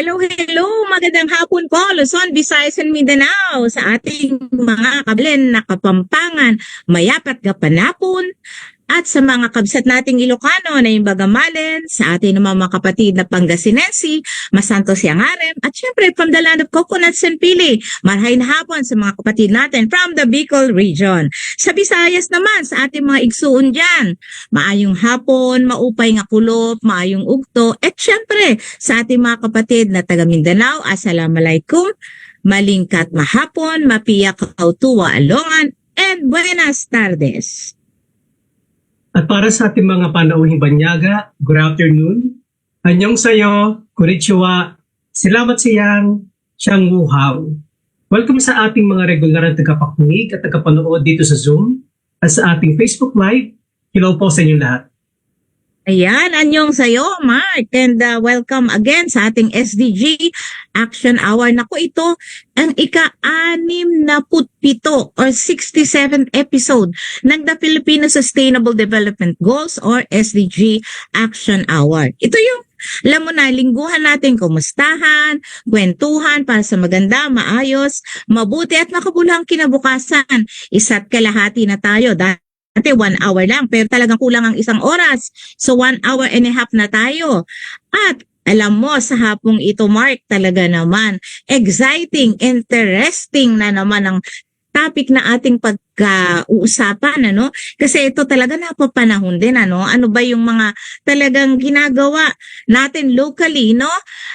Hello, hello! Magandang hapon po, Luzon, Visayas, and Mindanao sa ating mga kablen na Kapampangan, Mayapat Gapanapon, at sa mga kabsat nating Ilocano na yung Bagamalen, sa ating mga kapatid na Pangasinensi, Masanto Siangarem, at syempre from the land of coconuts and pili, marhay na hapon sa mga kapatid natin from the Bicol region. Sa Visayas naman, sa ating mga igsuon dyan, maayong hapon, maupay nga kulop, maayong ugto, at syempre sa ating mga kapatid na taga Mindanao, Assalamualaikum, malingkat mahapon, mapiyak kautuwa alongan, and buenas tardes. At para sa ating mga panauhing banyaga, good afternoon. Anyong sayo, konnichiwa, salamat siyang, siyang wuhaw. Welcome sa ating mga regular na tagapakinig at tagapanood dito sa Zoom at sa ating Facebook Live. Hello po sa inyo lahat. Ayan, anyong sayo, Mark, and welcome again sa ating SDG Action Hour. Naku, ito ang ika-67 or 67th episode ng the Filipino Sustainable Development Goals or SDG Action Hour. Ito yung alam mo na, lingguhan natin kumustahan, kwentuhan para sa maganda, maayos, mabuti at makabuluhang kinabukasan. Isa't kalahati na tayo dahil 1 hour lang, pero talagang kulang ang isang oras. So 1 hour and a half na tayo. At alam mo, sa hapong ito, Mark, talaga naman, exciting, interesting na naman ang topic na ating pagka-uusapan, ano? Kasi ito talaga napapanahon din, ano? Ano ba yung mga talagang ginagawa natin locally, no?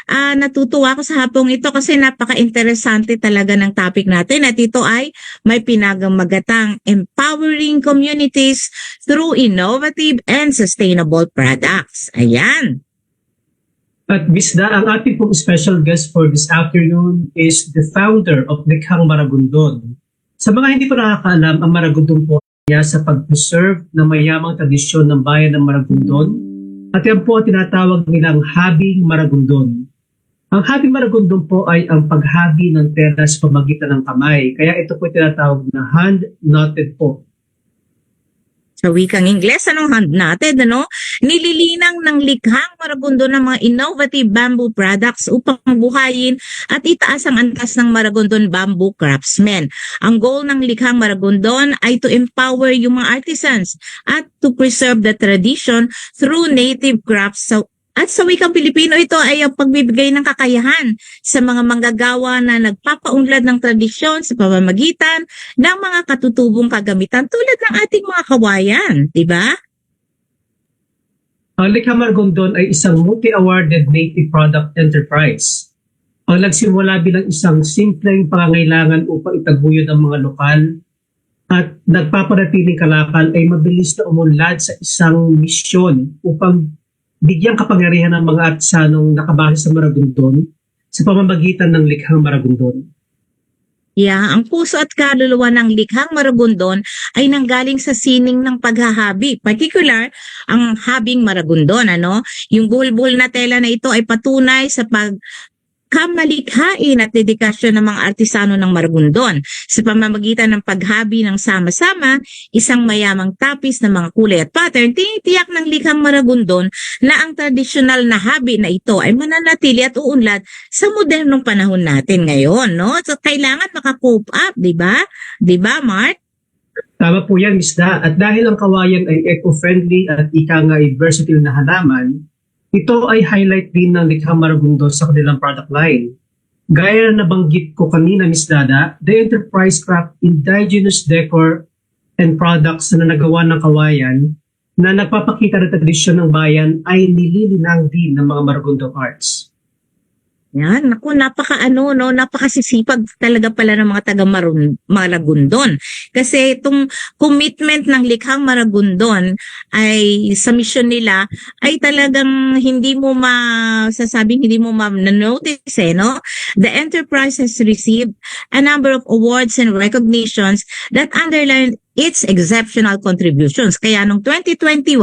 Natutuwa ako sa hapong ito kasi napaka-interesante talaga ng topic natin at ito ay may pinagamagatang empowering communities through innovative and sustainable products. Ayan. At Miss Da, ang ating pong special guest for this afternoon is the founder of Likhang Maragondon. Sa mga hindi pa nakakaalam, ang Maragondon po niya sa pag-preserve ng mayamang tradisyon ng bayan ng Maragondon at yan po ang tinatawag nilang Habing Maragondon. Ang Habing Maragondon po ay ang paghabi ng tela sa pamagitan ng kamay. Kaya ito po tinatawag na hand-knotted po. Sa wikang Ingles, anong hand natin, ano? Nililinang ng Likhang Maragondon ng mga innovative bamboo products upang buhayin at itaas ang antas ng Maragondon bamboo craftsmen. Ang goal ng Likhang Maragondon ay to empower yung mga artisans at to preserve the tradition through native crafts. At sa wikang Pilipino, ito ay ang pagbibigay ng kakayahan sa mga manggagawa na nagpapaunlad ng tradisyon sa pamamagitan ng mga katutubong kagamitan tulad ng ating mga kawayan, di ba? Ang Likhang Maragondon ay isang multi-awarded native product enterprise. Ang nagsimula bilang isang simpleng pangangailangan upang itaguyod ang mga lokal at nagpapanatiling kalakal ay mabilis na umunlad sa isang misyon upang bigyang kapangyarihan ng mga artisanong nakabase sa Maragondon sa pamamagitan ng Likhang Maragondon. Yeah, ang puso at kaluluwa ng Likhang Maragondon ay nanggaling sa sining ng paghahabi. Particular, ang habing Maragondon, ano? Yung buhol-buhol na tela na ito ay patunay sa kamalikhain at dedikasyon ng mga artisano ng Maragondon sa pamamagitan ng paghabi ng sama-sama, isang mayamang tapis ng mga kulay at pattern. Tinitiyak ng Likhang Maragondon na ang tradisyonal na habi na ito ay mananatili at uunlad sa modernong panahon natin ngayon, no? So kailangan maka-cope up, di ba? Di ba, Mark? Tama po yan, Miss Da. At dahil ang kawayan ay eco-friendly at ika nga ay versatile na halaman, ito ay highlight din ng Likhang Maragondon sa kanilang product line. Gaya na nabanggit ko kanina, Ms. Dada, the enterprise craft indigenous decor and products na nagawa ng kawayan na nagpapakita ng tradisyon ng bayan ay nililinang din ng mga Maragondon arts. Yan, naku, napakasisipag talaga pala ng mga taga Maragondon. Kasi itong commitment ng Likhang Maragondon ay sa mission nila ay talagang hindi mo ma-notice, no? The enterprise has received a number of awards and recognitions that underline its exceptional contributions. Kaya noong 2021,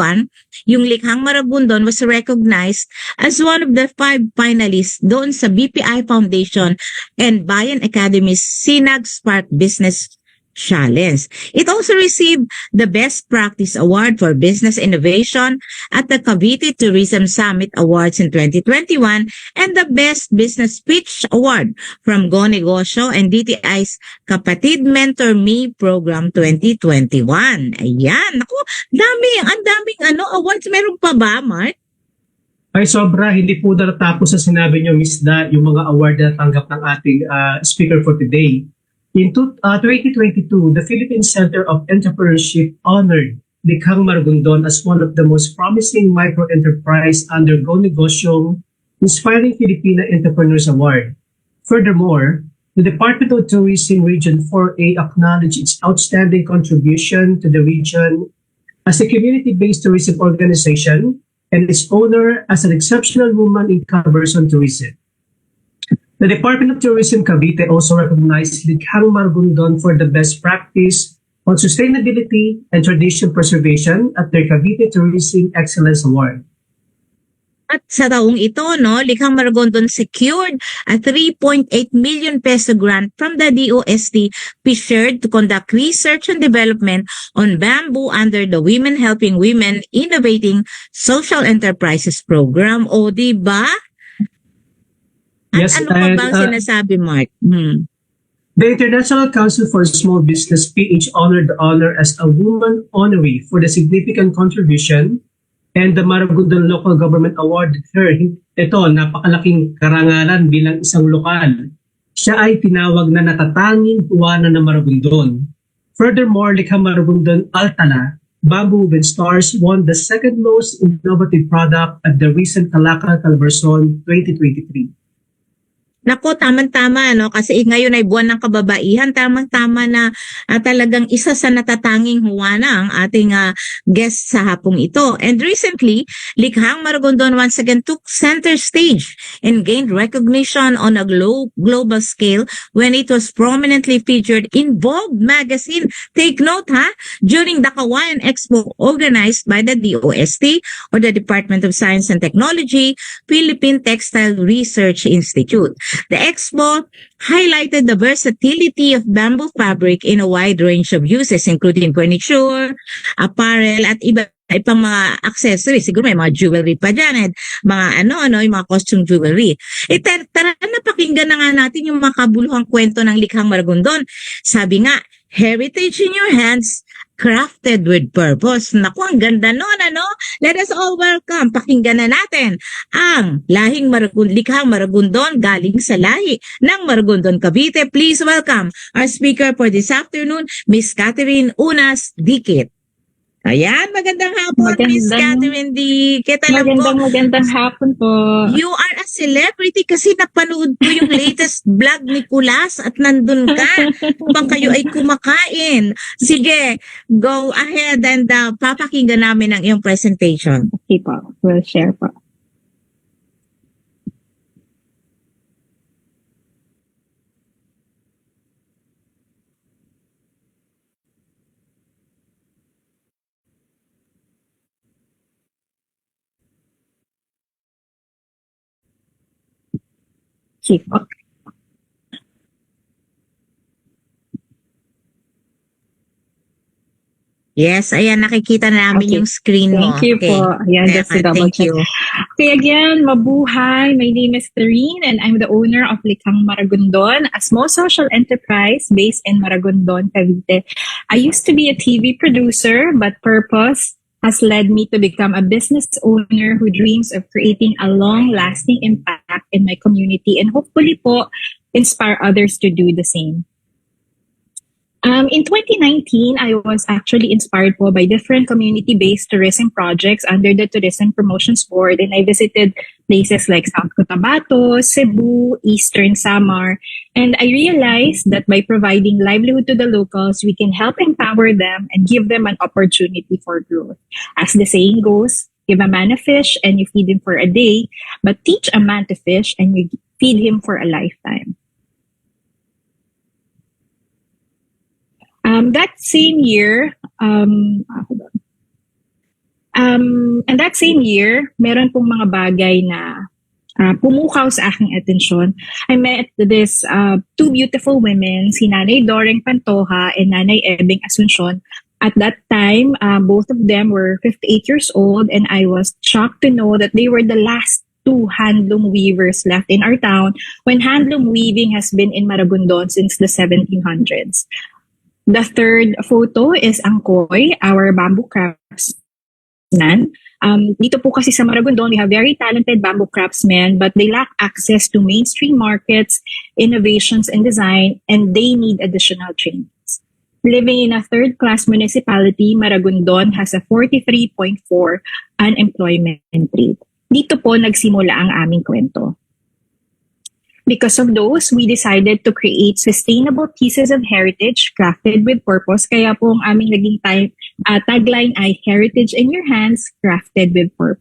yung Likhang Maragondon was recognized as one of the 5 finalists doon sa BPI Foundation and Bayan Academy's Sinag Spark Business Challenge. It also received the Best Practice Award for Business Innovation at the Cavite Tourism Summit Awards in 2021 and the Best Business Pitch Award from Go Negosyo and DTI's Kapatid Mentor Me Program 2021. Ayan. Naku, ang daming awards. Meron pa ba, Mark? Ay sobra, hindi po natatapos sa sinabi niyo, Miss Da, yung mga award na natanggap ng ating speaker for today. In 2022, the Philippine Center of Entrepreneurship honored Likhang Maragondon as one of the most promising micro-enterprise under Go Negosyo Inspiring Filipina Entrepreneurs Award. Furthermore, the Department of Tourism Region 4A acknowledged its outstanding contribution to the region as a community-based tourism organization and its owner as an exceptional woman in Calabarzon tourism. The Department of Tourism Cavite also recognized Likhang Maragondon for the best practice on sustainability and tradition preservation at their Cavite Tourism Excellence Award. At sa taong ito, Likhang Maragondon secured a 3.8 million peso grant from the DOST Fishered to conduct research and development on bamboo under the Women Helping Women Innovating Social Enterprises Program. O, diba? Yes, Ano pa ba ang sinasabi, Mark? The International Council for Small Business PH honored the honor as a woman honoree for the significant contribution, and the Maragondon Local Government Award her. Ito, napakalaking karangalan bilang isang lokal. Siya ay tinawag na natatanging tuwanan ng Maragondon. Furthermore, Likhang Maragondon Altala, Bamboo Woven Stars won the second most innovative product at the recent Kalakal Calabarzon 2023. Nako, tamang-tama, kasi ngayon ay buwan ng kababaihan, tamang-tama na talagang isa sa natatanging huwana ang ating guest sa hapong ito. And recently, Likhang Maragondon once again took center stage and gained recognition on a global scale when it was prominently featured in Vogue magazine. Take note, during the Kawayan Expo organized by the DOST or the Department of Science and Technology, Philippine Textile Research Institute. The expo highlighted the versatility of bamboo fabric in a wide range of uses, including furniture, apparel, at ibang mga accessories. Siguro may mga jewelry pa dyan, at mga yung mga costume jewelry. Tara na, pakinggan na nga natin yung makabuluhang kwento ng Likhang Maragondon. Sabi nga, heritage in your hands, crafted with purpose. Naku, ang ganda nun, Let us all welcome, pakinggan na natin ang Likhang Maragondon galing sa lahi ng Maragondon, Cavite. Please welcome our speaker for this afternoon, Miss Catherine Unas Dikit. Ayan, magandang hapon, Miss Catherine Dikit. Magandang hapon po. You are a celebrity kasi napanood ko yung latest vlog ni Kulas at nandun ka. Bang kayo ay kumakain. Sige, go ahead and papakinggan namin ang iyong presentation. Okay po, we'll share po. Okay po. Yes, ayan, nakikita na namin Okay. yung screen mo. Thank you Okay. po. Ayan, just to double Thank check. you. Okay, again, mabuhay. My name is Tareen and I'm the owner of Likhang Maragondon, a small social enterprise based in Maragondon, Cavite. I used to be a TV producer, but purpose has led me to become a business owner who dreams of creating a long-lasting impact in my community and hopefully po inspire others to do the same. In 2019, I was actually inspired po by different community-based tourism projects under the Tourism Promotions Board, and I visited places like South Cotabato, Cebu, Eastern Samar, and I realized that by providing livelihood to the locals, we can help empower them and give them an opportunity for growth. As the saying goes, give a man a fish and you feed him for a day, but teach a man to fish and you feed him for a lifetime. That same year, and that same year, meron pong mga bagay na pumukaw sa aking atensyon. I met this two beautiful women, si Nanay Doreng Pantoja and Nanay Ebing Asuncion. At that time, both of them were 58 years old, and I was shocked to know that they were the last two handloom weavers left in our town when handloom weaving has been in Maragondon since the 1700s. The third photo is Angkoy, our bamboo craftsman. Dito po kasi sa Maragondon, we have very talented bamboo craftsmen, but they lack access to mainstream markets, innovations, and design, and they need additional trainings. Living in a third-class municipality, Maragondon has a 43.4 unemployment rate. Dito po nagsimula ang aming kwento. Because of those, we decided to create sustainable pieces of heritage crafted with purpose. Kaya po ang aming naging tagline ay Heritage in Your Hands, Crafted with Purpose.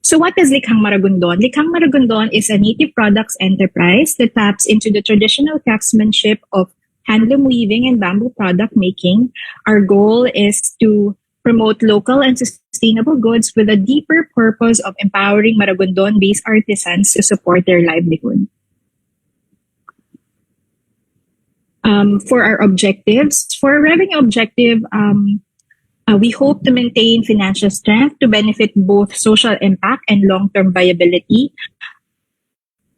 So what is Likhang Maragondon? Likhang Maragondon is a native products enterprise that taps into the traditional craftsmanship of handloom weaving and bamboo product making. Our goal is to promote local and sustainable goods with a deeper purpose of empowering Maragondon-based artisans to support their livelihood. For our objectives, for our revenue objective, we hope to maintain financial strength to benefit both social impact and long-term viability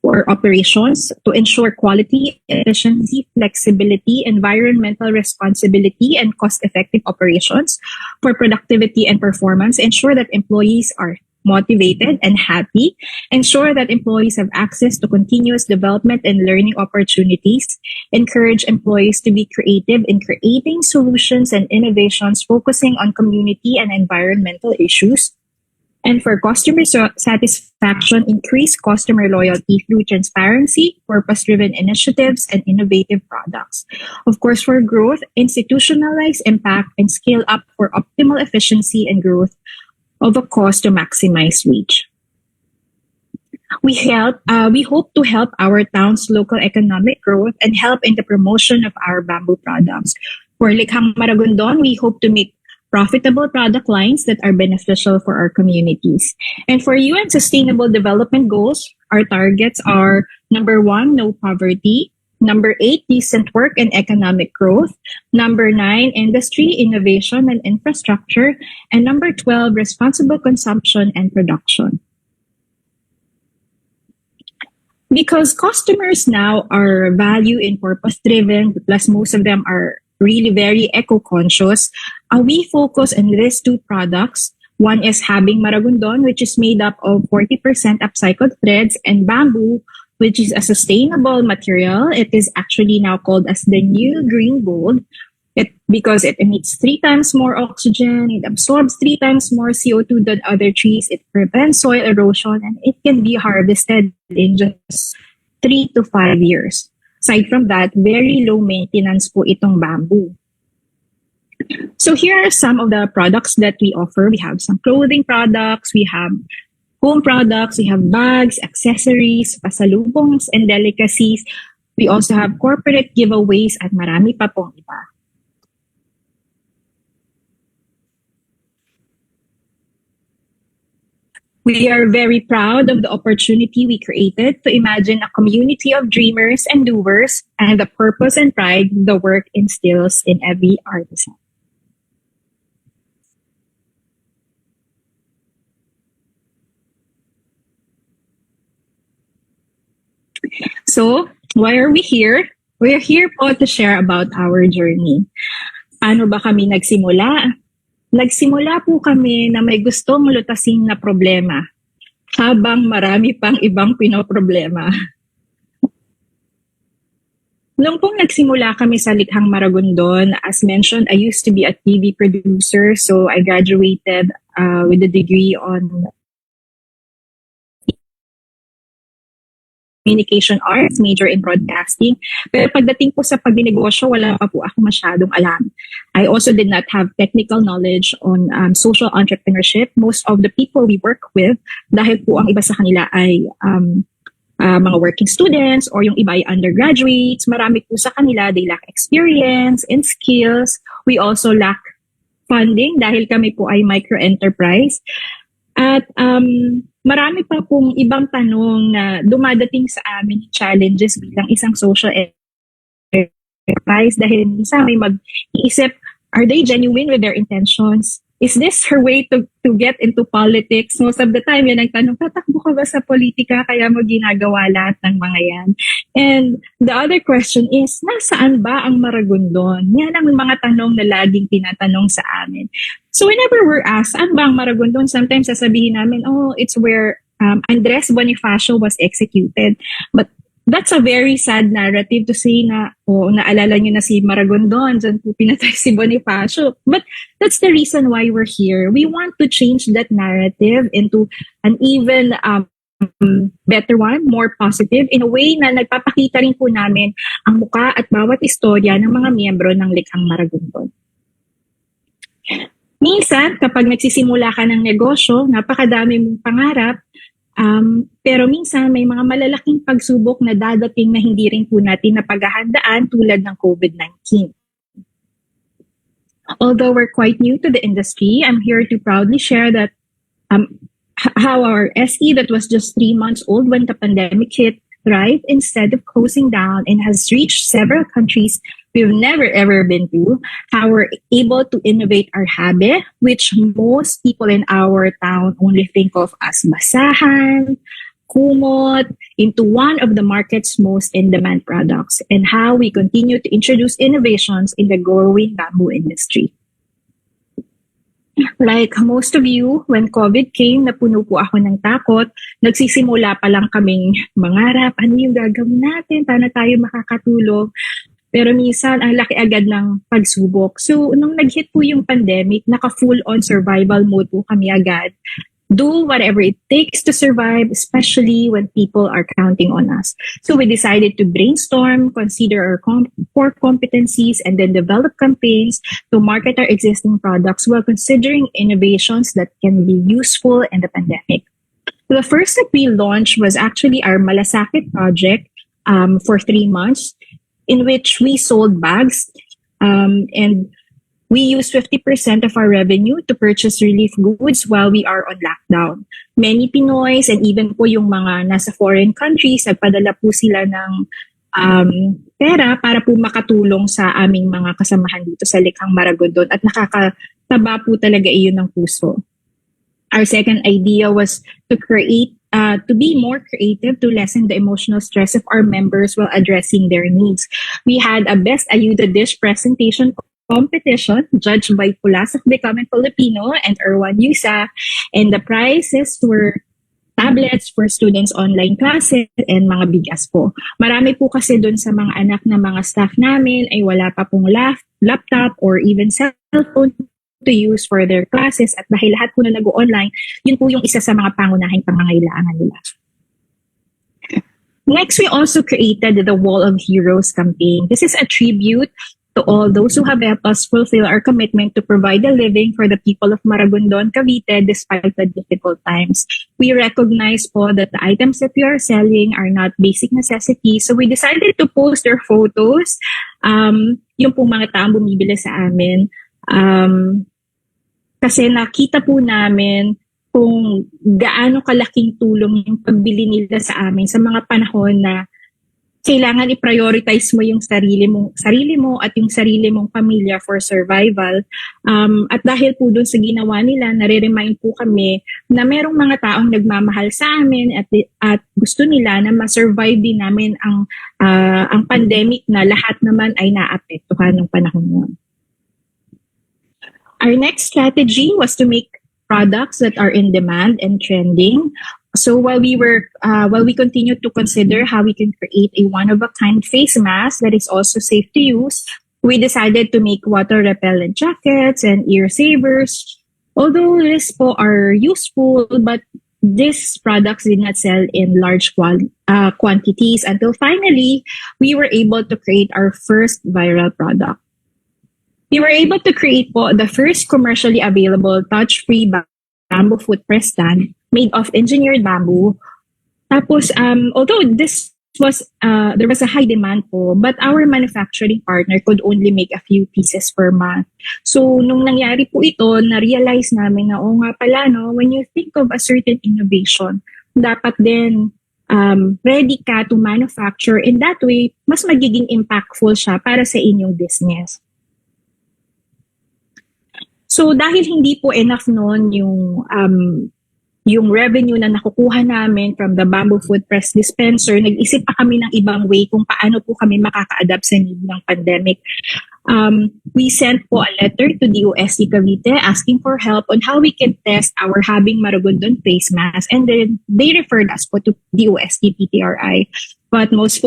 for operations, to ensure quality, efficiency, flexibility, environmental responsibility, and cost-effective operations, for productivity and performance, ensure that employees are motivated and happy, ensure that employees have access to continuous development and learning opportunities, encourage employees to be creative in creating solutions and innovations focusing on community and environmental issues, and for customer satisfaction, increase customer loyalty through transparency, purpose-driven initiatives, and innovative products. Of course, for growth, institutionalize impact and scale up for optimal efficiency and growth of a cost to maximize reach. We hope to help our town's local economic growth and help in the promotion of our bamboo products. For Likhang Maragondon, we hope to make profitable product lines that are beneficial for our communities. And for UN Sustainable Development Goals, our targets are number 1, no poverty. Number 8, decent work and economic growth. Number 9, industry, innovation, and infrastructure. And number 12, responsible consumption and production. Because customers now are value and purpose-driven, plus most of them are really very eco-conscious, we focus on these two products. One is Habing Maragondon, which is made up of 40% upcycled threads, and bamboo, which is a sustainable material. It is actually now called as the new green gold because it emits 3 times more oxygen, it absorbs 3 times more CO2 than other trees, it prevents soil erosion, and it can be harvested in just 3 to 5 years. Aside from that, very low maintenance po itong bamboo. So here are some of the products that we offer. We have some clothing products, we have home products, we have bags, accessories, pasalubongs, and delicacies. We also have corporate giveaways at marami pa pong iba. We are very proud of the opportunity we created to imagine a community of dreamers and doers and the purpose and pride the work instills in every artisan. So, why are we here? We are here po to share about our journey. Paano ba kami nagsimula? Nagsimula po kami na may gustong lutasin na problema habang marami pang ibang pinoproblema. Nung pong nagsimula kami sa Likhang Maragondon, as mentioned, I used to be a TV producer, so I graduated with a degree on communication arts, major in broadcasting. Pero pagdating po sa pagdinegosyo, wala pa po ako masyadong alam. I also did not have technical knowledge on social entrepreneurship. Most of the people we work with, dahil po ang iba sa kanila ay mga working students or yung iba ay undergraduates, marami po sa kanila, they lack experience and skills. We also lack funding dahil kami po ay micro-enterprise. At marami pa pong ibang tanong na dumadating sa amin, challenges bilang isang social enterprise dahil minsan may mag-iisip, are they genuine with their intentions? Is this her way to get into politics? Most of the time, yan ang tanong, tatakbo ka ba sa politika kaya mo ginagawa lahat ng mga yan? And the other question is, nasaan ba ang Maragondon? Yan ang mga tanong na laging tinatanong sa amin. So whenever we're asked, saan ba ang Maragondon? Sometimes sasabihin namin, oh, it's where Andres Bonifacio was executed. But that's a very sad narrative to say na, naalala nyo na si Maragondon, dyan po pinatay si Bonifacio. But that's the reason why we're here. We want to change that narrative into an even better one, more positive, in a way na nagpapakita rin po namin ang muka at bawat istorya ng mga miyembro ng Likhang Maragondon. Minsan, kapag nagsisimula ka ng negosyo, napakadami mong pangarap, pero minsan may mga malalaking pagsubok na dadating na hindi rin po natin napaghahandaan tulad ng COVID-19. Although we're quite new to the industry, I'm here to proudly share that how our SE that was just 3 months old when the pandemic hit thrived instead of closing down and has reached several countries we've never ever been to, how we're able to innovate our habe, which most people in our town only think of as basahan, kumot, into one of the market's most in-demand products, and how we continue to introduce innovations in the growing bamboo industry. Like most of you, when COVID came, napuno po ako ng takot. Nagsisimula pa lang kaming mangarap, ano yung gagawin natin, paano tayo makakatulong. Pero minsan, ang laki agad ng pagsubok. So, nung nag-hit po yung pandemic, naka-full on survival mode po kami agad. Do whatever it takes to survive, especially when people are counting on us. So, we decided to brainstorm, consider our core competencies, and then develop campaigns to market our existing products while considering innovations that can be useful in the pandemic. So the first that we launched was actually our Malasakit project for 3 months, in which we sold bags and we used 50% of our revenue to purchase relief goods while we are on lockdown. Many Pinoys and even po yung mga nasa foreign countries, nagpadala po sila ng pera para po makatulong sa aming mga kasamahan dito sa Likhang Maragondon at nakakataba po talaga iyon ng puso. Our second idea was to to be more creative to lessen the emotional stress of our members while addressing their needs. We had a Best Ayuda Dish presentation competition judged by Pulas of Becoming Filipino and Erwan Yusa, and the prizes were tablets for students' online classes and mga bigas po. Marami po kasi dun sa mga anak na mga staff namin ay wala pa pong laptop or even cellphone to use for their classes, at dahil lahat po na nag-online, yun po yung isa sa mga pangunahing pangangailangan nila. Next, we also created the Wall of Heroes campaign. This is a tribute to all those who have helped us fulfill our commitment to provide a living for the people of Maragondon, Cavite, despite the difficult times. We recognize po that the items that we are selling are not basic necessities, so we decided to post their photos. Yung pong mga taong bumibili sa amin. Kasi nakita po namin kung gaano kalaking tulong yung pagbili nila sa amin sa mga panahon na kailangan i-prioritize mo yung sarili mo at yung sarili mong pamilya for survival. At dahil po dun sa ginawa nila, nare-remind po kami na merong mga taong nagmamahal sa amin at gusto nila na ma-survive din namin ang pandemic na lahat naman ay naapektuhan ng panahon yun. Our next strategy was to make products that are in demand and trending. So while we continued to consider how we can create a one-of-a-kind face mask that is also safe to use, we decided to make water-repellent jackets and ear savers. Although these po are useful, but these products did not sell in large quantities until finally we were able to create our first viral product. We were able to create po the first commercially available touch-free bamboo foot press stand made of engineered bamboo. Tapos, although this there was a high demand po, but our manufacturing partner could only make a few pieces per month. So, nung nangyari po ito, na-realize namin na, nga pala, no, when you think of a certain innovation, dapat din ready ka to manufacture. In that way, mas magiging impactful siya para sa inyong business. So, dahil hindi po enough noon yung revenue na nakukuha namin from the Bamboo Food Press Dispenser, nag-isip pa kami ng ibang way kung paano po kami makaka-adapt sa need ng pandemic. We sent po a letter to DOST Cavite asking for help on how we can test our Habing Maragondon face mask, and then they referred us po to DOST PTRI. What most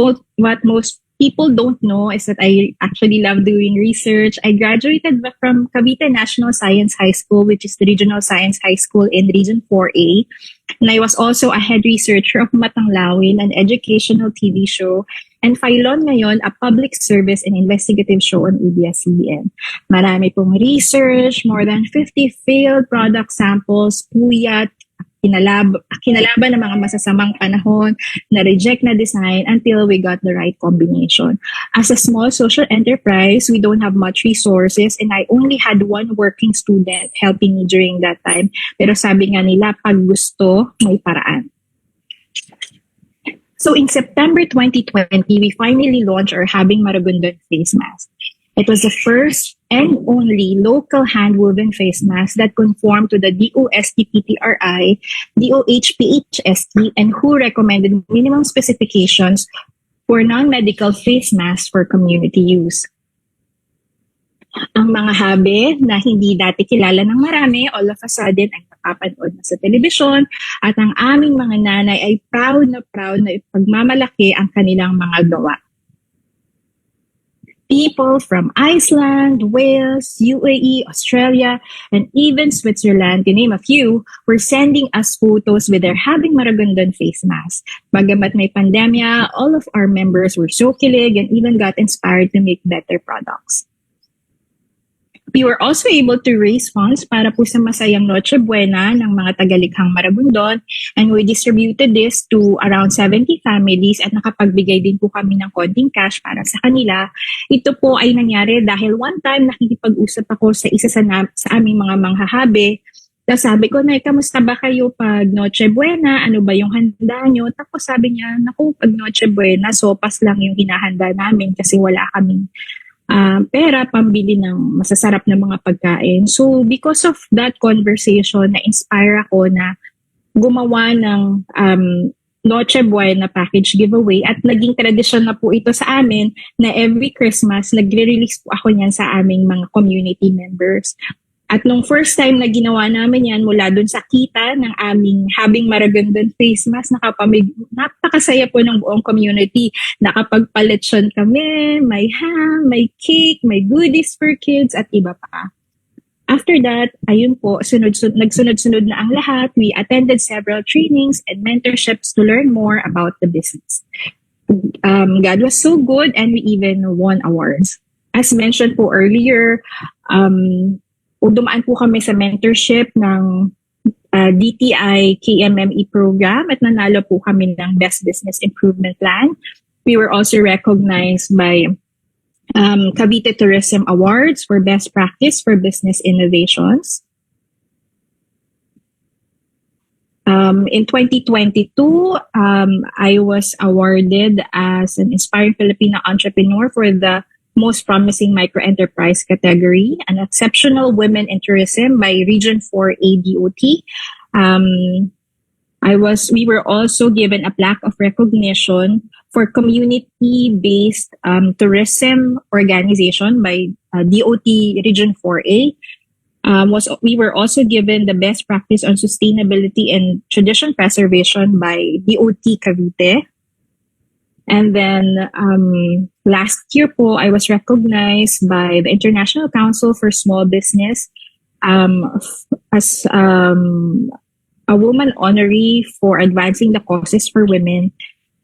people don't know is that I actually love doing research. I graduated from Cavite National Science High School, which is the regional science high school in Region 4A. And I was also a head researcher of Matanglawin, an educational TV show, and Phylon ngayon, a public service and investigative show on ABS-CBN. Marami pong research, more than 50 failed product samples, puyat, kinalaban ng mga masasamang panahon, na-reject na design until we got the right combination. As a small social enterprise, we don't have much resources, and I only had one working student helping me during that time. Pero sabi nga nila, pag gusto, may paraan. So in September 2020, we finally launched our Habing Maragondon face mask. It was the first and only local hand-woven face mask that conformed to the DOST-PTRI, DOH-PHST, and WHO recommended minimum specifications for non-medical face masks for community use. Ang mga habe na hindi dati kilala ng marami, all of a sudden ay napapanood na sa telebisyon, at ang aming mga nanay ay proud na ipagmamalaki ang kanilang mga gawa. People from Iceland, Wales, UAE, Australia, and even Switzerland, to name a few, were sending us photos with their Habing Maragondon face mask. Bagamat may pandemya, all of our members were so kilig and even got inspired to make better products. We were also able to raise funds para po sa masayang Noche Buena ng mga tagalikhang Maragondon, and we distributed this to around 70 families at nakapagbigay din po kami ng konting cash para sa kanila. Ito po ay nangyari dahil one time nakikipag-usap ako sa isa sa aming mga manghahabe. Tapos sabi ko, Nay, kamusta ba kayo pag Noche Buena? Ano ba yung handa nyo? Tapos sabi niya, naku, pag Noche Buena, sopas lang yung hinahanda namin kasi wala kaming pera pambili ng masasarap na mga pagkain. So because of that conversation, na-inspire ako na gumawa ng Noche Buena package giveaway, at naging tradisyon na po ito sa amin na every Christmas nagre-release po ako niyan sa aming mga community members. At nung first time na ginawa namin yan, mula dun sa kita ng aming Habing Maragondon face mask, napakasaya po ng buong community. Nakapagpaletsyon kami, may ham, may cake, may goodies for kids, at iba pa. After that, ayun po, nagsunod-sunod na ang lahat. We attended several trainings and mentorships to learn more about the business. God was so good, and we even won awards. As mentioned po earlier, dumaan po kami sa mentorship ng DTI KMME program at nanalo po kami ng Best Business Improvement Plan. We were also recognized by Cavite Tourism Awards for Best Practice for Business Innovations. In 2022, I was awarded as an Inspiring Filipina Entrepreneur for the Most Promising Microenterprise category, an Exceptional Women in Tourism by Region 4A DOT. We were also given a plaque of recognition for community-based tourism organization by DOT Region 4A. We were also given the best practice on sustainability and tradition preservation by DOT Cavite. And then last year po, I was recognized by the International Council for Small Business as a woman honoree for advancing the causes for women.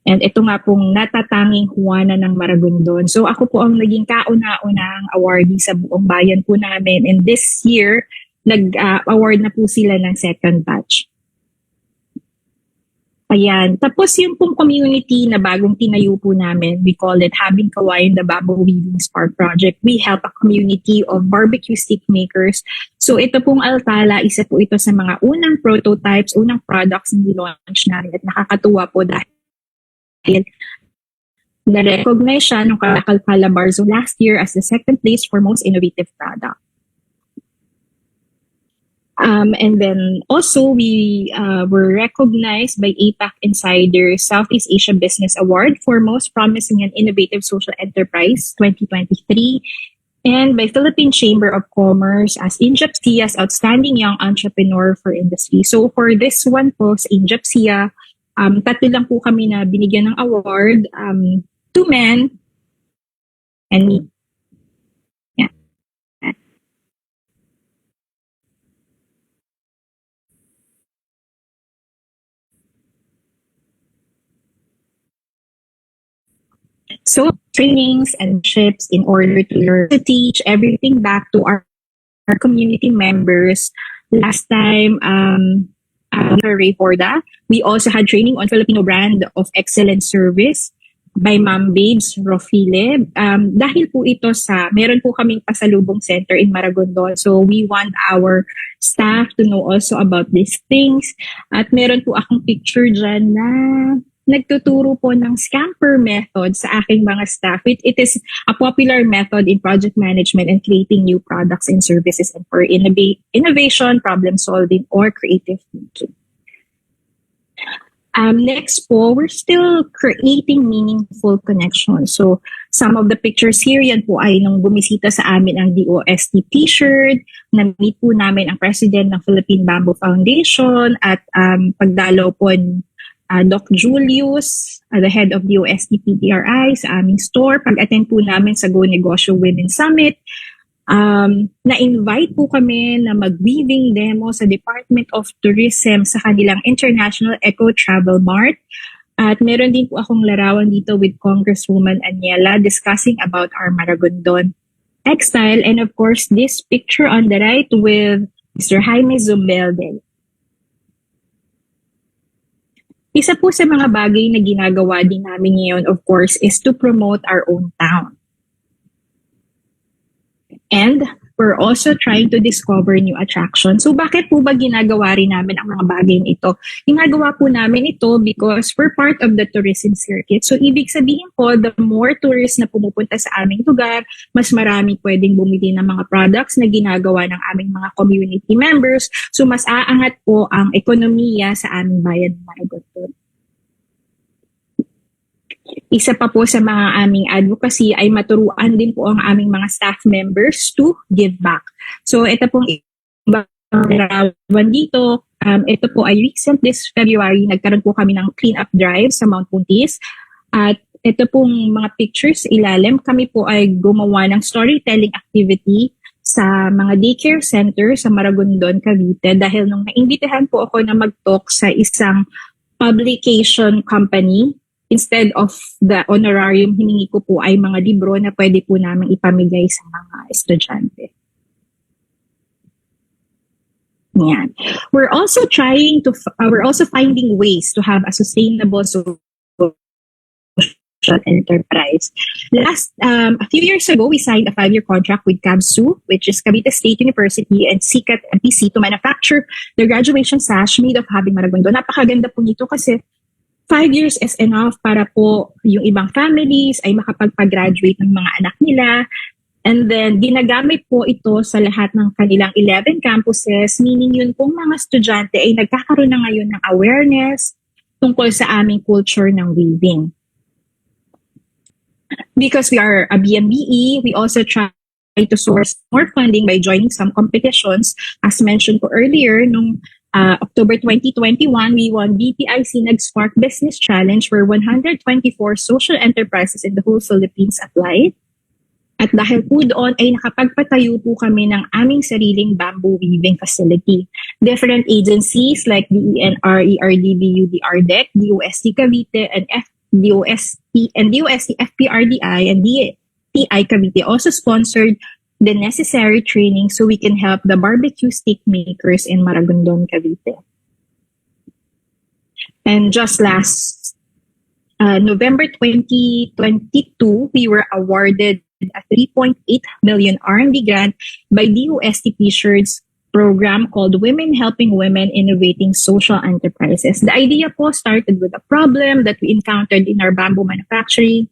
And ito nga pong natatanging Juana ng Maragondon. So ako po ang naging kauna-unang awardee sa buong bayan po namin. And this year, nag-award na po sila ng second batch. Ayan. Tapos yung pong community na bagong tinayo po namin, we call it Habing Kawayan, the Bamboo Weaving Spark Project. We help a community of barbecue stick makers. So ito pong Altala, isa po ito sa mga unang prototypes, unang products na nilaunch namin. At nakakatuwa po dahil na-recognize siya ng Kalakal Calabarzon last year as the second place for most innovative product. And then also we were recognized by APAC Insider Southeast Asia Business Award for Most Promising and Innovative Social Enterprise 2023 and by Philippine Chamber of Commerce as Injapsia's Outstanding Young Entrepreneur for Industry. So for this one po sa Injapsia, tatlo lang po kami na binigyan ng award, 2 men and me. So trainings and ships in order to learn to teach everything back to our community members. Last time, Ray Horda, we also had training on Filipino brand of excellent service by Ma'am Babes Rofile. Dahil po ito meron po kaming pasalubong center in Maragondon. So we want our staff to know also about these things. At meron po akong picture dyan na nagtuturo po ng scamper method sa aking mga staff. It is a popular method in project management and creating new products and services and for innovation, problem solving, or creative thinking. Next po, we're still creating meaningful connections. So some of the pictures here, yan po ay nung bumisita sa amin ang DOST t-shirt, na-meet po namin ang president ng Philippine Bamboo Foundation at pagdalaw po Doc Julius, the head of the UST PTRI sa aming store. Pag-attend po namin sa Go Negosyo Women Summit, na-invite po kami na mag-weaving demo sa Department of Tourism sa kanilang International Eco Travel Mart. At meron din po akong larawan dito with Congresswoman Aniela discussing about our Maragondon textile. And of course, this picture on the right with Mr. Jaime Zumbelde. Isa po sa mga bagay na ginagawa din namin ngayon, of course, is to promote our own town. And we're also trying to discover new attractions. So bakit po ba ginagawa rin namin ang mga bagay na ito? Ginagawa po namin ito because we're part of the tourism circuit. So ibig sabihin po, the more tourists na pumupunta sa aming lugar, mas marami pwedeng bumili ng mga products na ginagawa ng aming mga community members. So mas aangat po ang ekonomiya sa aming bayan ng Maragondon. Isa pa po sa mga aming advocacy ay maturuan din po ang aming mga staff members to give back. So ito pong ibang dito, ito po ay recent this February, nagkaroon po kami ng clean-up drive sa Mount Puntis. At ito pong mga pictures ilalim, kami po ay gumawa ng storytelling activity sa mga daycare center sa Maragondon, Cavite dahil nung naimbitahan po ako na mag-talk sa isang publication company, instead of the honorarium, hiningi ko po ay mga libro na pwede po namin ipamigay sa mga estudyante. Yan. We're also finding ways to have a sustainable social enterprise. A few years ago, we signed a 5-year contract with CABSU, which is Cavite State University and CCAT MPC to manufacture the graduation sash made of Habing Maragondon. Napakaganda po nito kasi 5 years is enough para po yung ibang families ay makapagpag-graduate ng mga anak nila. And then, ginagamit po ito sa lahat ng kanilang 11 campuses, meaning yun pong mga estudyante ay nagkakaroon na ngayon ng awareness tungkol sa aming culture ng weaving. Because we are a BMBE, we also try to source more funding by joining some competitions. As mentioned po earlier, nung October 2021, we won BPIC Nag-Spark Business Challenge where 124 social enterprises in the whole Philippines applied. At dahil po doon ay nakapagpatayo po kami ng aming sariling bamboo weaving facility. Different agencies like DENR, ERDB, UDRDEC, DOST Cavite, and DOST FPRDI, and DTI Cavite also sponsored the necessary training so we can help the barbecue stick makers in Maragondon, Cavite. And just last November 2022, we were awarded a 3.8 million R&D grant by DOST Pictures program called Women Helping Women Innovating Social Enterprises. The idea po started with a problem that we encountered in our bamboo manufacturing.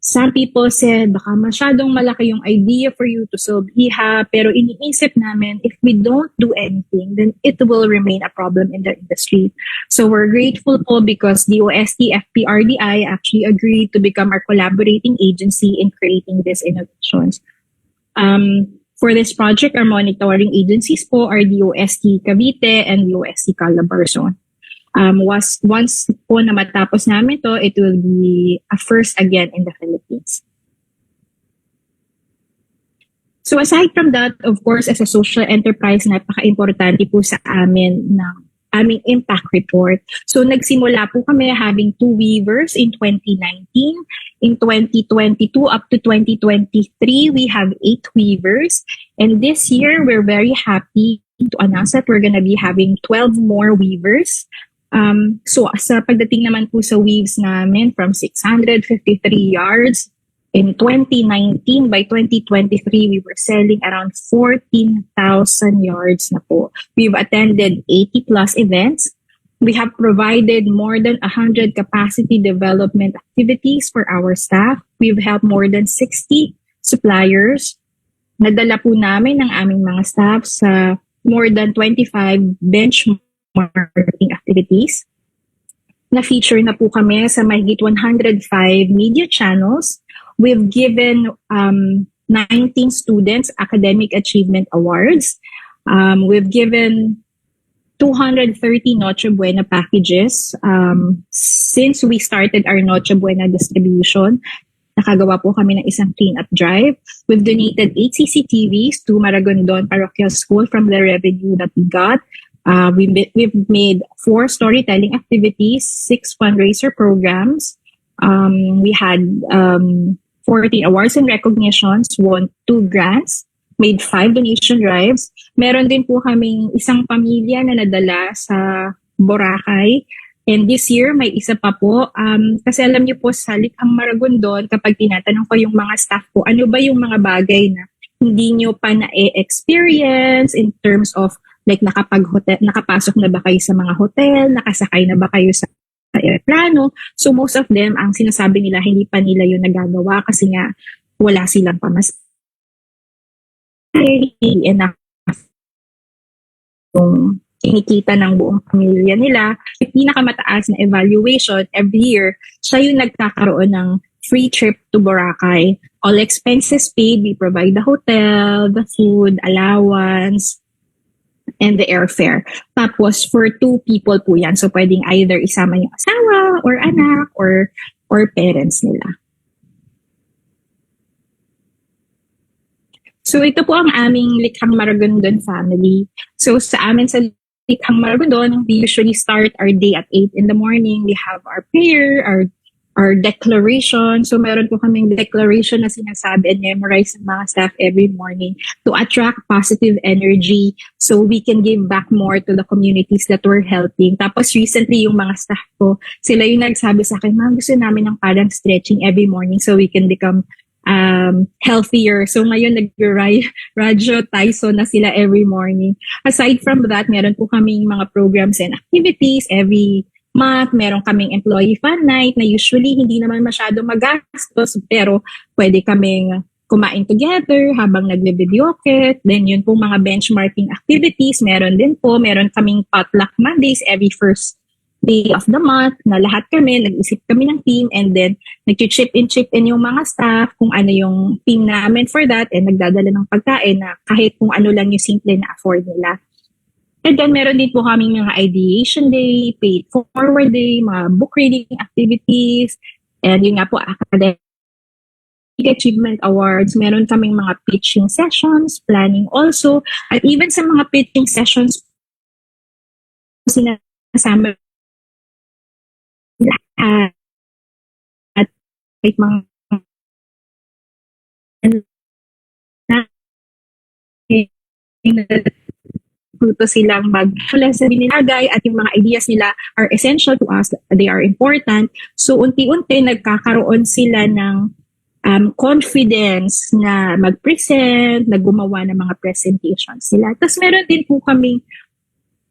Some people said, baka masyadong malaki yung idea for you to solve IHA, pero iniisip namin, if we don't do anything, then it will remain a problem in the industry. So we're grateful po because the OST FPRDI actually agreed to become our collaborating agency in creating these innovations. For this project, our monitoring agencies po are the OST Cavite and the OST Calabarzon. Once po na matapos namin to, it will be a first again in the Philippines. So aside from that, of course, as a social enterprise, napaka-importante po sa amin ng aming impact report. So nagsimula po kami having 2 weavers in 2019. In 2022 up to 2023, we have 8 weavers. And this year, we're very happy to announce that we're gonna be having 12 more weavers. So sa pagdating naman po sa weaves namin from 653 yards in 2019, by 2023, we were selling around 14,000 yards na po. We've attended 80 plus events. We have provided more than 100 capacity development activities for our staff. We've helped more than 60 suppliers. Nadala po namin ang aming mga staff sa more than 25 benchmarking activities. Na-feature na po kami sa mahigit 105 media channels. We've given 19 students academic achievement awards. We've given 230 Noche Buena packages. Since we started our Noche Buena distribution, nakagawa po kami ng isang clean-up drive. We've donated 8 CCTVs to Maragondon Parochial School from the revenue that we got. We've made 4 storytelling activities, 6 fundraiser programs. We had 14 awards and recognitions, won 2 grants, made 5 donation drives. Meron din po kaming isang pamilya na nadala sa Boracay. And this year, may isa pa po. Kasi alam niyo po, sa Likhang Maragondon, kapag tinatanong ko yung mga staff po, ano ba yung mga bagay na hindi niyo pa na-experience in terms of like nakapasok na ba kayo sa mga hotel, nakasakay na ba kayo sa aeroplano. So most of them, ang sinasabi nila, hindi pa nila yun nagagawa kasi nga wala silang pamasahe, hindi enough yung kinikita ng buong pamilya nila. Yung pinakamataas na evaluation every year, siya yung nagkakaroon ng free trip to Boracay. All expenses paid, we provide the hotel, the food, allowance, and the airfare. Tapos, for 2 people po yan. So, pwedeng either isama yung asawa, or anak, or parents nila. So, ito po ang aming Likhang Maragondon family. So, sa amin sa Likhang Maragondon, we usually start our day at 8 in the morning. We have our prayer, our declaration. So, meron po kaming declaration na sinasabi and memorize ng mga staff every morning to attract positive energy so we can give back more to the communities that we're helping. Tapos, recently, yung mga staff ko, sila yung nagsabi sa akin, ma'am, gusto namin ng parang stretching every morning so we can become healthier. So, ngayon, nag-radio Tyson na sila every morning. Aside from that, meron po kaming mga programs and activities every month. Meron kaming employee fun night na usually hindi naman masyado magastos pero pwede kaming kumain together habang nagbe-videoket. Then yun po mga benchmarking activities. Meron din po. Meron kaming potluck Mondays every first day of the month na lahat kami, nag-isip kami ng team and then nag-chip in yung mga staff kung ano yung team namin for that and nagdadala ng pagkain na kahit kung ano lang yung simple na afford nila. And then, meron din po kaming mga ideation day, paid forward day, mga book reading activities, and yun nga po, academic achievement awards. Meron kaming mga pitching sessions, planning also, at even sa mga pitching sessions, sinasama lahat at mga natututo silang wala sa binilagay at yung mga ideas nila are essential to us. They are important. So, unti-unti nagkakaroon sila ng confidence na mag-present, na gumawa ng mga presentations nila. Tapos meron din po kaming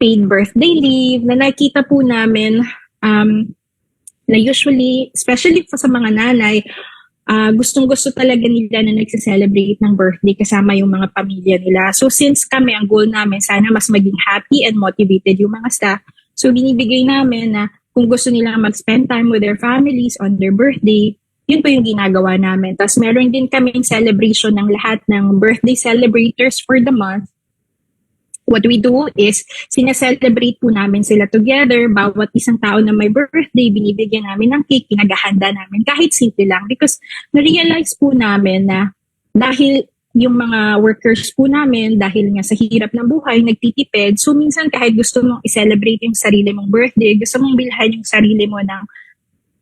paid birthday leave na nakita po namin na usually, especially sa mga nanay, gustong-gusto talaga nila na nagse-celebrate ng birthday kasama yung mga pamilya nila. So since kami, ang goal namin, sana mas maging happy and motivated yung mga staff. So binibigay namin na kung gusto nila mag-spend time with their families on their birthday, yun po yung ginagawa namin. Tapos meron din kaming celebration ng lahat ng birthday celebrators for the month. What we do is, sineselebrate po namin sila together. Bawat isang tao na may birthday, binibigyan namin ng cake, pinagahanda namin, kahit simple lang. Because na-realize po namin na dahil yung mga workers po namin, dahil nga sa hirap ng buhay, nagtitipid. So minsan kahit gusto mong i-celebrate yung sarili mong birthday, gusto mong bilhan yung sarili mo ng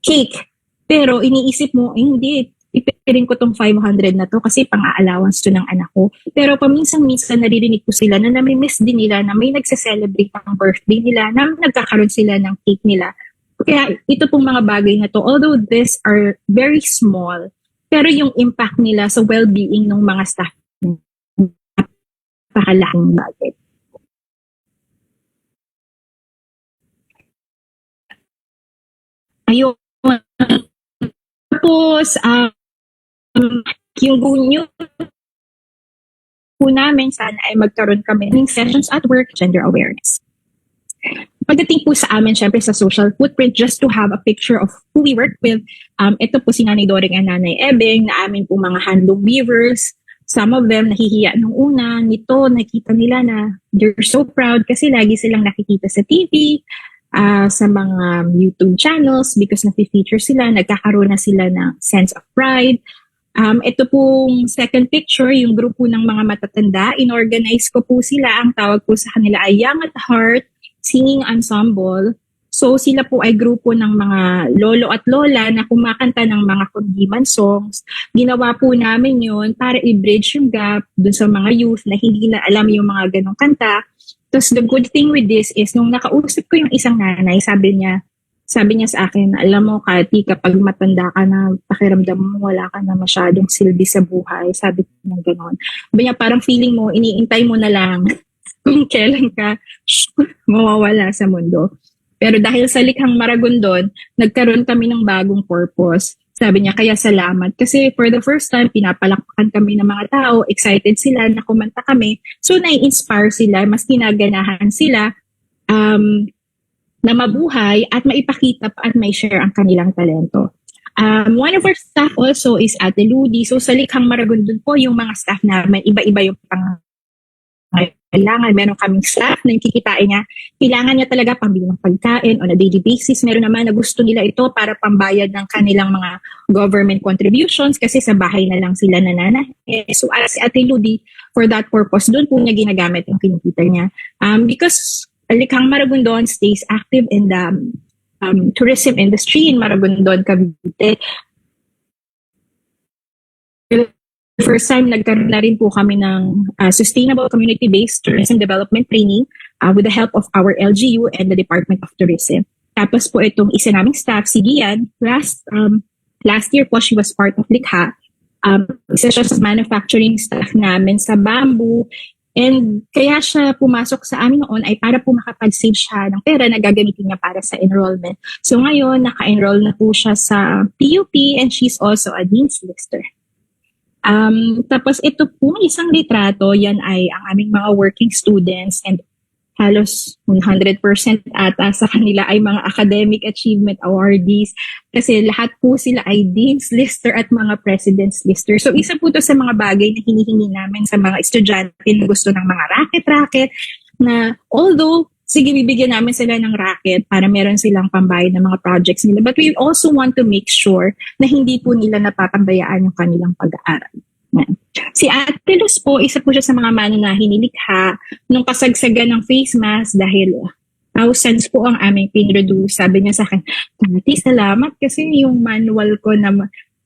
cake, pero iniisip mo, hindi, ipipirin ko tong 500 na to kasi pang-allowance to ng anak ko. Pero paminsan-minsan naririnig ko sila na nami-miss din nila na may nagse-celebrate ng birthday nila, na nagkakaroon sila ng cake nila. Kaya ito pong mga bagay na to, although these are very small, pero yung impact nila sa well-being ng mga staff, napakalaking bagay. Ayun. Tapos, yung goal nyo po namin, sana ay magkaroon kami ng sessions at work, gender awareness. Pagdating po sa amin, syempre sa social footprint, just to have a picture of who we work with, ito po si Nanay Doring and Nanay Ebeng, na amin po mga handloom weavers. Some of them nahihiya nung una, nito nakita nila na they're so proud kasi lagi silang nakikita sa TV, sa mga YouTube channels because na-feature sila, nagkakaroon na sila ng sense of pride. Ito pong second picture, yung grupo ng mga matatanda, inorganize ko po sila, ang tawag po sa kanila ay Young at Heart Singing Ensemble. So sila po ay grupo ng mga lolo at lola na kumakanta ng mga kundiman songs. Ginawa po namin yun para i-bridge yung gap dun sa mga youth na hindi na alam yung mga ganong kanta. Tapos the good thing with this is, nung nakausap ko yung isang nanay, sabi niya sa akin, alam mo, Kati, kapag matanda ka na, pakiramdam mo, wala ka na masyadong silbi sa buhay. Sabi niya gano'n. Sabi niya, parang feeling mo, iniintay mo na lang kung kailan ka mawawala sa mundo. Pero dahil sa Likhang Maragondon, nagkaroon kami ng bagong purpose. Sabi niya, kaya salamat. Kasi for the first time, pinapalakpakan kami ng mga tao, excited sila na kumanta kami. So, nai-inspire sila, mas tinaganahan sila na mabuhay at maipakita at may share ang kanilang talento. One of our staff also is Ate Ludi. So, sa Likhang Maragondon po, yung mga staff namin, iba-iba yung kailangan. Meron kaming staff na yung kikitain niya. Kailangan niya talaga pambili ng pagkain on a daily basis. Meron naman na gusto nila ito para pambayad ng kanilang mga government contributions kasi sa bahay na lang sila nananahe. So as si Ate Ludi, for that purpose, doon po niya ginagamit yung kinikita niya. Because Likhang Maragondon stays active in the tourism industry in Maragondon, Cavite. First time, nagkaroon na rin po kami ng Sustainable Community-Based Tourism Development Training with the help of our LGU and the Department of Tourism. Tapos po itong isa naming staff, si Gian, last year po, she was part of Likha. Isa siya sa manufacturing staff namin sa bamboo. And kaya siya pumasok sa amin noon ay para po makapag-save siya ng pera na gagamitin niya para sa enrollment. So ngayon, naka-enroll na po siya sa PUP and she's also a Dean's Lister. Tapos ito po isang litrato, yan ay ang aming mga working students and halos 100% ata sa kanila ay mga academic achievement awardees kasi lahat po sila ay Dean's Lister at mga President's Lister. So isa po to sa mga bagay na hinihingi namin sa mga estudyante na gusto ng mga racket na although sige, bibigyan namin sila ng racket para meron silang pambayad ng mga projects nila. But we also want to make sure na hindi po nila napapabayaan yung kanilang pag-aaral. Si Ate Luz po, isa po siya sa mga manunahin ni Likha nung kasagsagan ng face mask dahil thousands po ang aming pinroduce. Sabi niya sa akin, Kati, salamat kasi yung manual ko na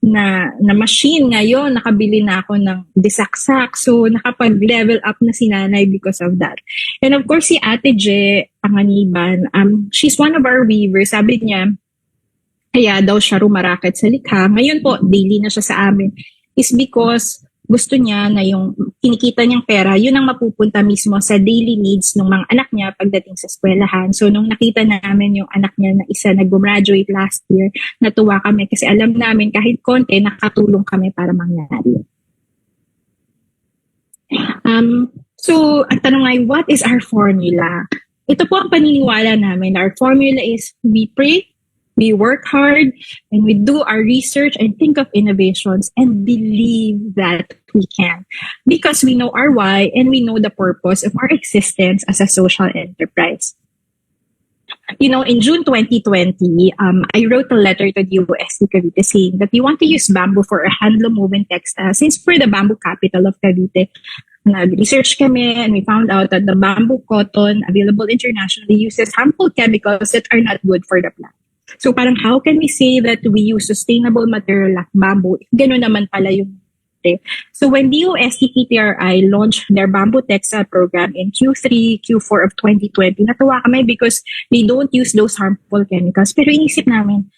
na machine ngayon. Nakabili na ako ng disaksak. So, nakapag-level up na si nanay because of that. And of course, si Ate Je Panganiban, she's one of our weavers. Sabi niya, kaya daw siya rumaraket sa likha. Ngayon po, daily na siya sa amin. Is because gusto niya na yung kinikita niyang pera, yun ang mapupunta mismo sa daily needs ng mga anak niya pagdating sa eskwelahan. So, nung nakita namin yung anak niya na isa nag-graduate last year, natuwa kami kasi alam namin kahit konti, nakatulong kami para mangyari. So, ang tanong ay, what is our formula? Ito po ang paniniwala namin. Our formula is we pray, we work hard, and we do our research and think of innovations and believe that we can. Because we know our why and we know the purpose of our existence as a social enterprise. You know, in June 2020, I wrote a letter to the UST Cavite saying that we want to use bamboo for a handloom woven textile since we're the bamboo capital of Cavite. Nag-research kami and we found out that the bamboo cotton available internationally uses harmful chemicals that are not good for the plant. So parang how can we say that we use sustainable material like bamboo if gano'n naman pala yung So when the UST-PTRI launched their bamboo textile program in Q3, Q4 of 2020, natuwa kami because they don't use those harmful chemicals. Pero inisip namin,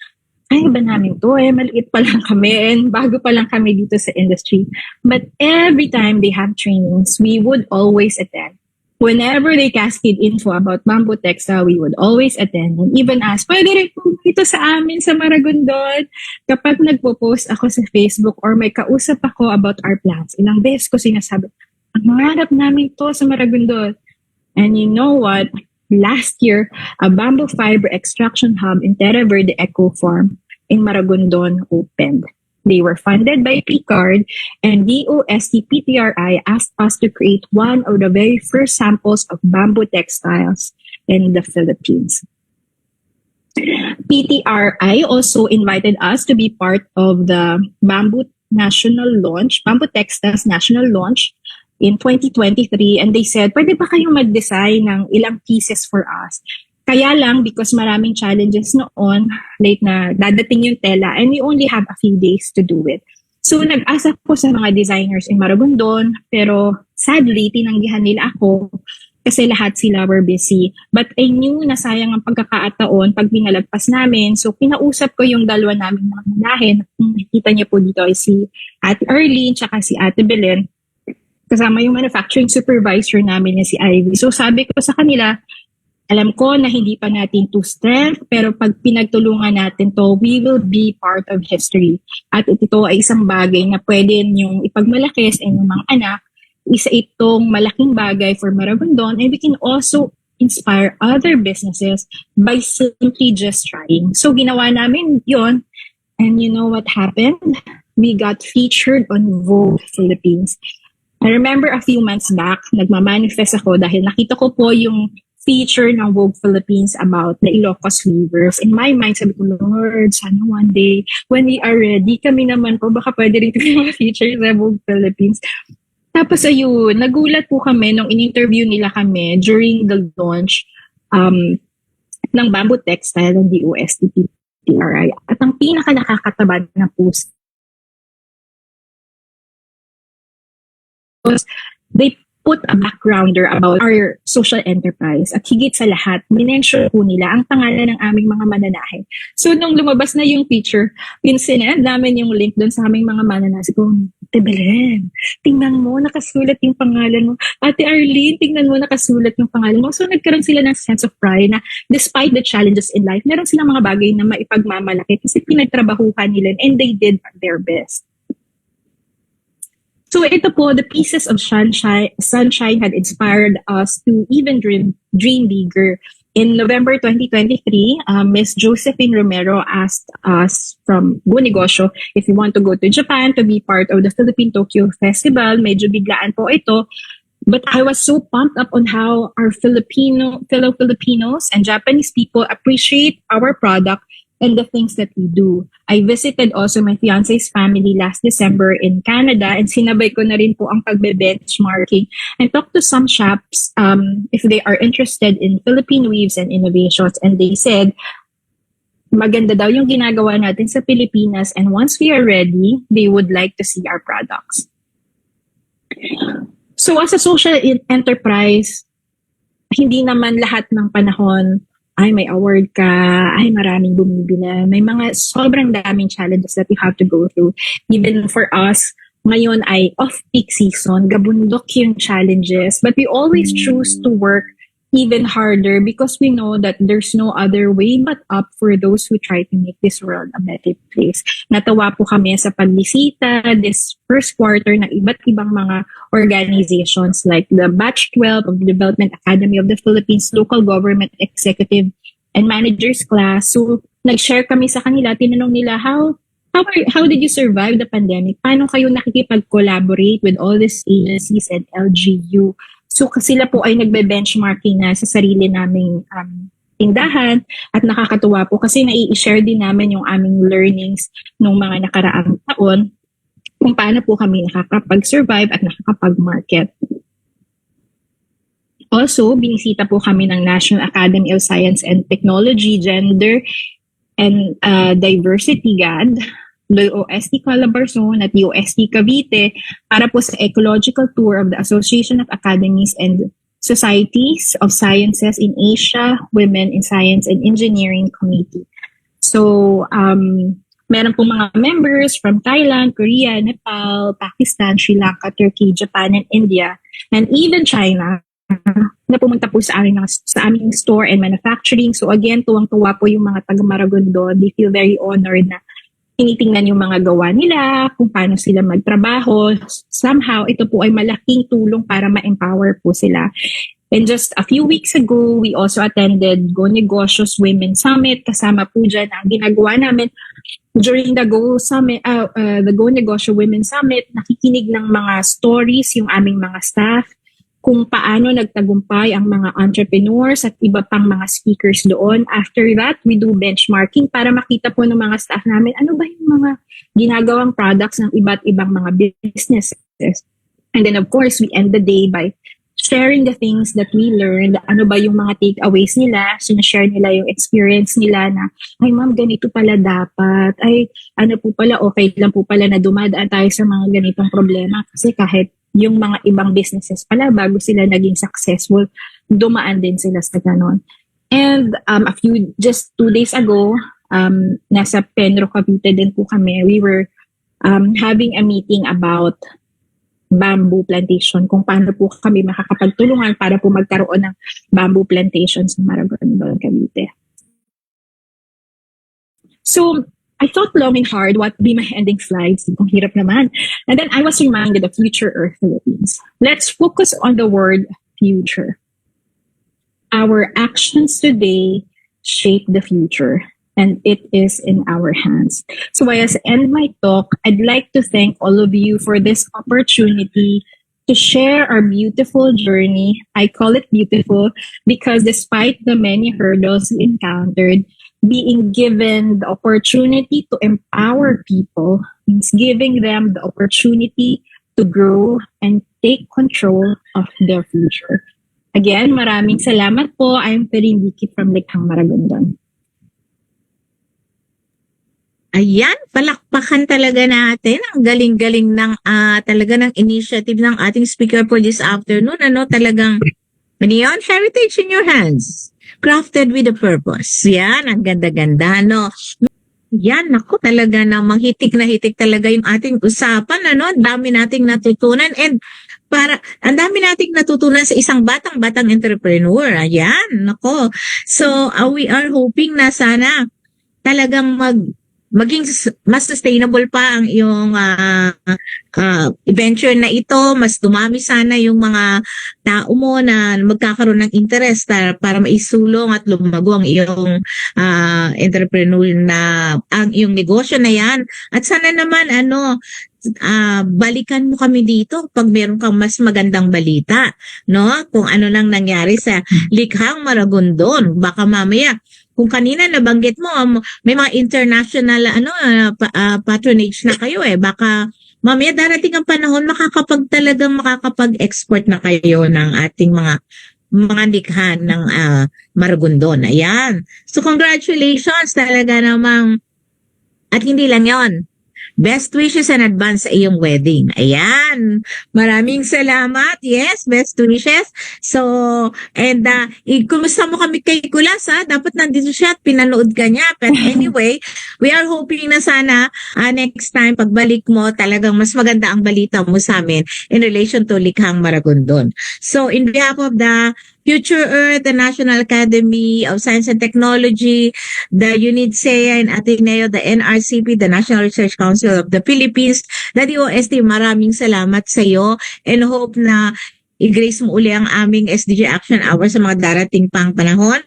ay ba namin to maliit pa lang kami and bago pa lang kami dito sa industry. But every time they have trainings, we would always attend. Whenever they cascade info about bamboo textile, we would always attend and even ask, pwede rin po dito sa amin sa Maragondon. Kapag nagpo-post ako sa Facebook or may kausap ako about our plans, ilang beses ko sinasabi, ang mangarap namin to sa Maragondon. And you know what? Last year, a bamboo fiber extraction hub in Terra Verde Eco Farm in Maragondon opened. They were funded by PCARD, and DOST-PTRI asked us to create one of the very first samples of bamboo textiles in the Philippines. PTRI also invited us to be part of the Bamboo Textiles National Launch in 2023, and they said, pwede ba kayong mag-design ng ilang pieces for us? Kaya lang, because maraming challenges noon, late na dadating yung tela, and we only have a few days to do it. So, nag-asa po sa mga designers in Maragondon, pero sadly, tinanggihan nila ako kasi lahat sila were busy. But I knew na sayang ang pagkakataon pag pinalagpas namin. So, kinausap ko yung dalawa namin na manahin. Nakikita niyo po dito ay si Ate Arlene tsaka si Ate Belen. Kasama yung manufacturing supervisor namin na si Ivy. So, sabi ko sa kanila, alam ko na hindi pa natin to strength, pero pag pinagtulungan natin to, we will be part of history. At ito ay isang bagay na pwede niyong ipagmalaki sa inyong mga anak. Isa itong malaking bagay for Maragondon, and we can also inspire other businesses by simply just trying. So ginawa namin yon, and you know what happened? We got featured on Vogue Philippines. I remember a few months back, nagmamanifest ako dahil nakita ko po yung feature ng Vogue Philippines about the Ilocos weavers. In my mind, sabi ko, Lord, sana one day, when we are ready, kami naman po, baka pwede rin yung feature sa Vogue Philippines. Tapos ayun, nagulat po kami nung in-interview nila kami during the launch ng bamboo textile ng DOST-PTRI. At ang pinaka-nakakataba na post, they put a backgrounder about our social enterprise. At higit sa lahat, minensyon po nila ang pangalan ng aming mga mananahe. So, nung lumabas na yung picture, sinend namin yung link doon sa aming mga mananahe. Ko, Ate Belen, tingnan mo, nakasulat yung pangalan mo. Ate Arlene, tingnan mo, nakasulat yung pangalan mo. So, nagkaroon sila ng sense of pride na despite the challenges in life, meron silang mga bagay na maipagmamalaki kasi pinagtrabahuhan nila and they did their best. So ito po, the pieces of sunshine had inspired us to even dream bigger. In November 2023, Miss Josephine Romero asked us from Bunegosyo if we want to go to Japan to be part of the Philippine Tokyo Festival. Medyo biglaan po ito. But I was so pumped up on how our fellow Filipinos and Japanese people appreciate our product and the things that we do. I visited also my fiance's family last December in Canada and sinabay ko na rin po ang pagbe-benchmarking and talked to some shops if they are interested in Philippine weaves and innovations, and they said maganda daw yung ginagawa natin sa Pilipinas, and once we are ready, they would like to see our products. So as a social enterprise, hindi naman lahat ng panahon ay may award ka, ay maraming bumibili. May mga sobrang daming challenges that you have to go through. Even for us, ngayon ay off-peak season, gabundok yung challenges, but we always choose to work even harder because we know that there's no other way but up for those who try to make this world a better place. Natawa po kami sa pagbisita this first quarter ng iba't ibang mga organizations like the Batch 12 of the Development Academy of the Philippines, Local Government Executive and Managers Class. So, nag-share kami sa kanila, tinanong nila, how did you survive the pandemic? Paano kayo nakikipag-collaborate with all these agencies and LGU? So sila po ay nagbe-benchmarking na sa sarili naming tindahan at nakakatuwa po kasi nai-share din namin yung aming learnings nung mga nakaraang taon kung paano po kami nakakapag-survive at nakakapag-market. Also, binisita po kami ng National Academy of Science and Technology, Gender and Diversity GAD, the OST Calabarzon at UST Cavite para po sa ecological tour of the Association of Academies and Societies of Sciences in Asia, Women in Science and Engineering Committee. So, meron po mga members from Thailand, Korea, Nepal, Pakistan, Sri Lanka, Turkey, Japan, and India, and even China na pumunta po sa aming store and manufacturing. So again, tuwang-tuwa po yung mga taga-Maragondon. They feel very honored na tinitingnan yung mga gawa nila, kung paano sila magtrabaho. Somehow, ito po ay malaking tulong para ma-empower po sila. And just a few weeks ago, we also attended Go Negocios Women Summit. Kasama po dyan ang ginagawa namin during the Go Negosyo Women Summit. Nakikinig ng mga stories yung aming mga staff, kung paano nagtagumpay ang mga entrepreneurs at iba pang mga speakers doon. After that, we do benchmarking para makita po ng mga staff namin ano ba yung mga ginagawang products ng iba't ibang mga businesses. And then of course, we end the day by sharing the things that we learned. Ano ba yung mga takeaways nila? Sinashare nila yung experience nila na, ay ma'am, ganito pala dapat. Ay, ano po pala, okay lang po pala na dumadaan tayo sa mga ganitong problema. Kasi kahit yung mga ibang businesses pala, bago sila naging successful, dumaan din sila sa ganon. And just 2 days ago, nasa Penro Cavite din po kami. We were having a meeting about bamboo plantation, kung paano po kami makakapagtulungan para po magkaroon ng bamboo plantation sa Maragondon, Cavite. So, I thought long and hard what would be my ending slides. Ang hirap naman. And then I was reminded of Future Earth Philippines. Let's focus on the word future. Our actions today shape the future, and it is in our hands. So as I end my talk, I'd like to thank all of you for this opportunity to share our beautiful journey. I call it beautiful because despite the many hurdles we encountered, being given the opportunity to empower people means giving them the opportunity to grow and take control of their future. Again, maraming salamat po. I'm Perin Vicky from Likhang Maragondon. Ayan, palakpakan talaga natin. Ang galing-galing ng talaga ng initiative ng ating speaker for this afternoon. Talagang Neon Heritage in your hands. Crafted with a purpose. Yan, ang ganda-ganda, Yan, naku, talaga namang hitik na hitik talaga yung ating usapan, Ang dami nating natutunan and ang dami nating natutunan sa isang batang entrepreneur. Ayan, nako. So, we are hoping na sana talagang maging mas sustainable pa ang iyong venture na ito, mas dumami sana yung mga tao mo na magkakaroon ng interest para maisulong at lumago ang iyong entrepreneur ang iyong negosyo na yan. At sana naman balikan mo kami dito pag meron kang mas magandang balita, kung ano nang nangyari sa Likhang Maragondon. Baka mamaya kung kanina nabanggit mo, may mga international patronage na kayo baka mamaya darating ang panahon makakapag-export na kayo ng ating mga mga likha ng Maragondon. Ayan. So congratulations talaga namang, at hindi lang yon. Best wishes in advance sa iyong wedding. Ayan. Maraming salamat. Yes, best wishes. So, and kumusta mo kami kay Kulas, ha? Dapat nandito siya at pinanood ka niya. But anyway, we are hoping na sana next time pagbalik mo, talagang mas maganda ang balita mo sa amin in relation to Likhang Maragondon. So, in behalf of the Future Earth, the National Academy of Science and Technology, the UNIDSEA and Ateneo, the NRCP, the National Research Council of the Philippines, the DOST, maraming salamat sa iyo and hope na i-grace mo uli ang aming SDG Action Hour sa mga darating pang panahon.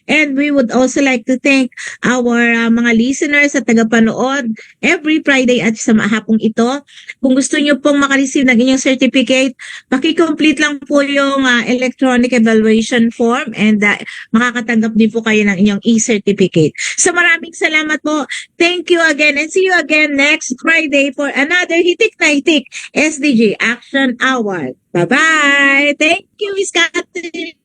And we would also like to thank our mga listeners at tagapanood every Friday at sa hapong ito. Kung gusto nyo pong makareceive ng inyong certificate, pakicomplete lang po yung electronic evaluation form and makakatanggap din po kayo ng inyong e-certificate. So maraming salamat po. Thank you again and see you again next Friday for another Hitik na Hitik SDG Action Hour. Bye-bye! Thank you, Miss Catherine!